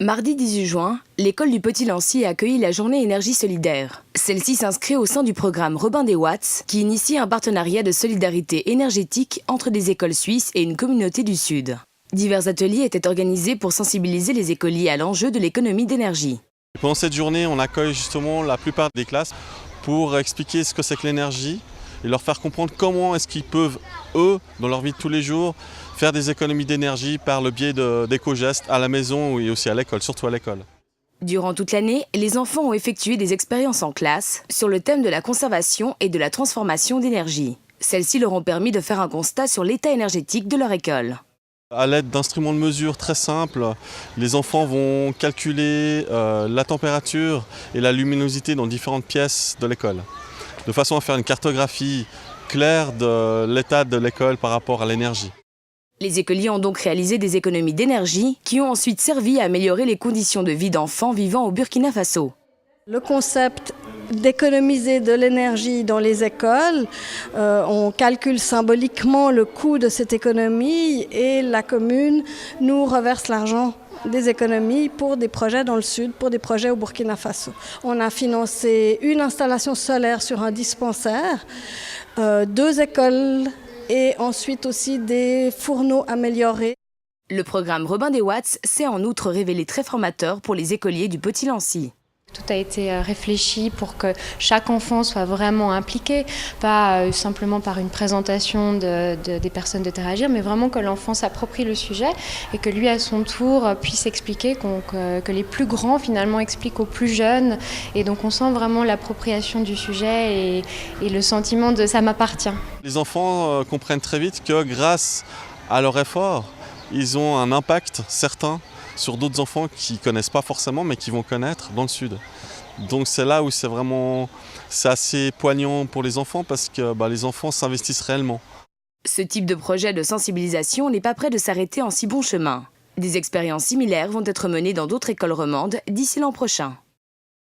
Mardi 18 juin, l'école du Petit-Lancy a accueilli la journée énergie solidaire. Celle-ci s'inscrit au sein du programme Robin des Watts, qui initie un partenariat de solidarité énergétique entre des écoles suisses et une communauté du Sud. Divers ateliers étaient organisés pour sensibiliser les écoliers à l'enjeu de l'économie d'énergie. Pendant cette journée, on accueille justement la plupart des classes pour expliquer ce que c'est que l'énergie et leur faire comprendre comment est-ce qu'ils peuvent, eux, dans leur vie de tous les jours, faire des économies d'énergie par le biais d'éco-gestes à la maison et aussi à l'école, surtout à l'école. Durant toute l'année, les enfants ont effectué des expériences en classe sur le thème de la conservation et de la transformation d'énergie. Celles-ci leur ont permis de faire un constat sur l'état énergétique de leur école. À l'aide d'instruments de mesure très simples, les enfants vont calculer la température et la luminosité dans différentes pièces de l'école, de façon à faire une cartographie claire de l'état de l'école par rapport à l'énergie. Les écoliers ont donc réalisé des économies d'énergie qui ont ensuite servi à améliorer les conditions de vie d'enfants vivant au Burkina Faso. Le concept d'économiser de l'énergie dans les écoles, on calcule symboliquement le coût de cette économie et la commune nous reverse l'argent des économies pour des projets dans le sud, pour des projets au Burkina Faso. On a financé une installation solaire sur un dispensaire, 2 écoles et ensuite aussi des fourneaux améliorés. Le programme Robin des Watts s'est en outre révélé très formateur pour les écoliers du Petit-Lancy. Tout a été réfléchi pour que chaque enfant soit vraiment impliqué, pas simplement par une présentation des personnes de Teragir, mais vraiment que l'enfant s'approprie le sujet et que lui, à son tour, puisse expliquer, que les plus grands, finalement, expliquent aux plus jeunes. Et donc, on sent vraiment l'appropriation du sujet et le sentiment de « ça m'appartient ». Les enfants comprennent très vite que grâce à leur effort, ils ont un impact certain sur d'autres enfants qui ne connaissent pas forcément, mais qui vont connaître dans le Sud. Donc c'est là où c'est assez poignant pour les enfants parce que les enfants s'investissent réellement. Ce type de projet de sensibilisation n'est pas prêt de s'arrêter en si bon chemin. Des expériences similaires vont être menées dans d'autres écoles romandes d'ici l'an prochain.